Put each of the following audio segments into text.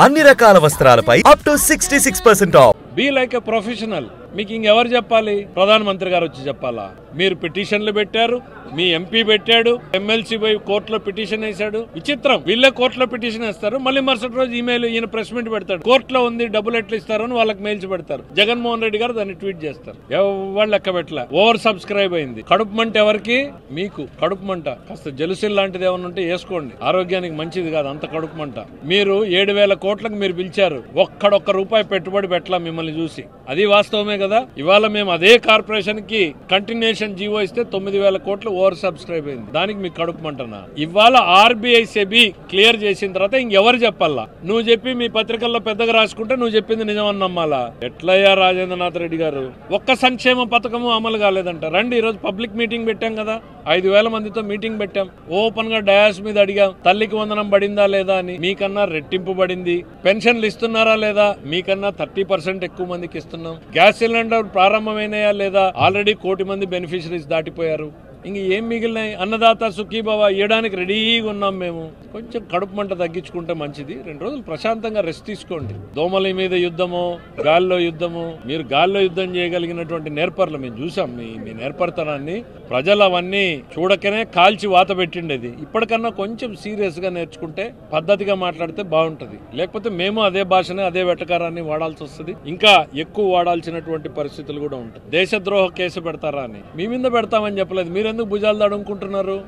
అన్ని రకాల వస్త్రాలపై up to 66% off. Be like a professional. మీకు ఇంకెవరు చెప్పాలి? ప్రధానమంత్రి గారు వచ్చి చెప్పాలా? మీరు పిటిషన్లు పెట్టారు, మీ ఎంపీ పెట్టాడు, ఎమ్మెల్సీ పోయి కోర్టులో పిటిషన్ వేశాడు. విచిత్రం, వీళ్ళే కోర్టులో పిటిషన్ వేస్తారు, మళ్ళీ మరుసటి రోజు ఈమెయిల్ ఈయన ప్రెస్ మీట్ పెడతాడు. కోర్టులో ఉంది, డబ్బులు ఎట్లా ఇస్తారు అని వాళ్ళకి మెయిల్స్ పెడతారు. జగన్మోహన్ రెడ్డి గారు దాన్ని ట్వీట్ చేస్తారు. ఎవరు లెక్క పెట్టలే, ఓవర్ సబ్స్క్రైబ్ అయింది. కడుపు మంట ఎవరికి? మీకు కడుపు మంట. కాస్త జలుసిల్ లాంటిది ఏమన్నా ఉంటే వేసుకోండి, ఆరోగ్యానికి మంచిది కాదు అంత కడుపు మంట. మీరు 7,000 కోట్లకు మీరు పిలిచారు, ఒక్క రూపాయి పెట్టుబడి పెట్టలా మిమ్మల్ని చూసి. అది వాస్తవమే కదా. ఇవాళ మేము అదే కార్పొరేషన్ కి కంటిన్యూషన్ జీవో ఇస్తే 9,000 కోట్లు ఓవర్ సబ్స్క్రైబ్ అయింది. దానికి మీకు కడుపు మంటనా? ఇవాళ ఆర్బీఐ సెబీ క్లియర్ చేసిన తర్వాత ఇంకెవరు చెప్పాలా? నువ్వు చెప్పి మీ పత్రికల్లో పెద్దగా రాసుకుంటే నువ్వు చెప్పింది నిజమని నమ్మాలా? ఎట్లయ్యా రాజేంద్రనాథ్ రెడ్డి గారు? ఒక్క సంక్షేమ పథకము అమలు కాలేదంట. రండి, ఈ రోజు పబ్లిక్ మీటింగ్ పెట్టాం కదా, 5,000 మందితో మీటింగ్ పెట్టాం. ఓపెన్ గా డయాస్ మీద అడిగాం, తల్లికి వందనం పడిందా లేదా అని. మీకన్నా రెట్టింపు పడింది. పెన్షన్లు ఇస్తున్నారా లేదా? మీకన్నా 30% ఎక్కువ మందికి ఇస్తున్నాం. గ్యాస్ సిలిండర్ ప్రారంభమైనయా లేదా? ఆల్రెడీ 1 కోటి మంది బెనిఫిషరీస్ దాటిపోయారు. ఇంక ఏం మిగిలినాయి? అన్నదాత సుఖీభవ ఇవ్వడానికి రెడీగా ఉన్నాం మేము. కొంచెం కడుపు మంట తగ్గించుకుంటే మంచిది. 2 రోజులు ప్రశాంతంగా రెస్ట్ తీసుకోండి. దోమల మీద యుద్ధమో, గాల్లో యుద్ధమో, మీరు గాల్లో యుద్ధం చేయగలిగినటువంటి నేర్పర్లు మేము చూసాం. మీ నేర్పరితనాన్ని ప్రజలు అవన్నీ చూడకనే కాల్చి వాత పెట్టిండేది. ఇప్పటికన్నా కొంచెం సీరియస్ గా నేర్చుకుంటే, పద్ధతిగా మాట్లాడితే బాగుంటది. లేకపోతే మేము అదే భాషనే అదే వెటకారాన్ని వాడాల్సి వస్తుంది. ఇంకా ఎక్కువ వాడాల్సినటువంటి పరిస్థితులు కూడా ఉంటాయి. దేశద్రోహ కేసు పెడతారా అని మీ మీద పెడతామని చెప్పలేదు. మీరెందుకు భుజాలు దడుముకుంటున్నారు?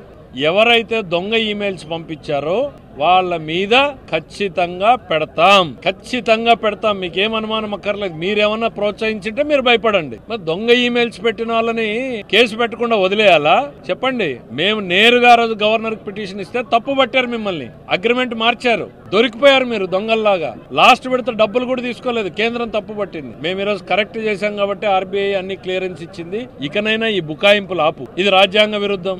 ఎవరైతే దొంగ ఈమెయిల్స్ పంపించారో వాళ్ళ మీద ఖచ్చితంగా పెడతాం. మీకేం అనుమానం అక్కర్లేదు. మీరేమన్నా ప్రోత్సహించింటే మీరు భయపడండి. మరి దొంగ ఈమెయిల్స్ పెట్టిన వాళ్ళని కేసు పెట్టకుండా వదిలేయాలా? చెప్పండి. మేము నేరుగా రోజు గవర్నర్ కి పిటిషన్ ఇస్తే తప్పు పట్టారు, మిమ్మల్ని అగ్రిమెంట్ మార్చారు, దొరికిపోయారు మీరు దొంగల్లాగా. లాస్ట్ విడత డబ్బులు కూడా తీసుకోలేదు, కేంద్రం తప్పు పట్టింది. మేము ఈరోజు కరెక్ట్ చేశాం కాబట్టి ఆర్బీఐ అన్ని క్లియరెన్స్ ఇచ్చింది. ఇకనైనా ఈ బుకాయింపులు ఆపు. ఇది రాజ్యాంగ విరుద్ధం.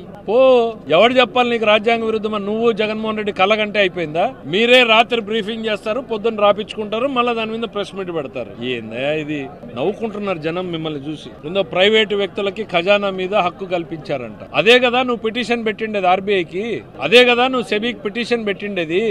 ఎవరు చెప్పాలి నీకు రాజ్యాంగ విరుద్ధం అని? నువ్వు జగన్మోహన్ రెడ్డి కలగంటే అయిపోయిందా? మీరే రాత్రి బ్రీఫింగ్ చేస్తారు, పొద్దున్న రాపించుకుంటారు, మళ్ళీ దాని మీద ప్రెస్ మీట్ పెడతారు. ఏందా ఇది? నవ్వుకుంటున్నారు జనం మిమ్మల్ని చూసి. ముందు ప్రైవేటు వ్యక్తులకి ఖజానా మీద హక్కు కల్పించారంట. అదే కదా నువ్వు పిటిషన్ పెట్టిండేది ఆర్బీఐకి, అదే కదా నువ్వు సెబీకి పిటిషన్ పెట్టిండేది.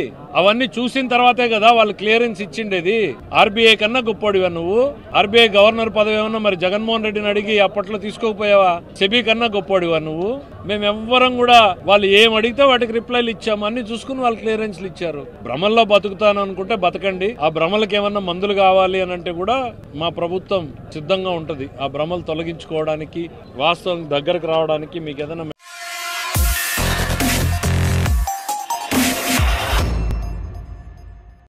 అవన్నీ చూసిన తర్వాతే కదా వాళ్ళు క్లియరెన్స్ ఇచ్చిండేది. ఆర్బీఐ కన్నా గొప్పోడివా నువ్వు? ఆర్బీఐ గవర్నర్ పదవి ఏమన్నా మరి జగన్మోహన్ రెడ్డిని అడిగి అప్పట్లో తీసుకోకపోయావా? సెబీ కన్నా గొప్పోడివా నువ్వు? మేమెవ్వరం కూడా వాళ్ళు ఏం అడిగితే వాటికి రిప్లైలు ఇచ్చాము, అన్ని చూసుకుని వాళ్ళు క్లియరెన్స్లు ఇచ్చారు. భ్రమల్లో బతుకుతాను అనుకుంటే బతకండి. ఆ భ్రమలకు ఏమన్నా మందులు కావాలి అని అంటే కూడా మా ప్రభుత్వం సిద్ధంగా ఉంటది. ఆ భ్రమలు తొలగించుకోవడానికి, వాస్తవం దగ్గరకు రావడానికి మీకు ఏదైనా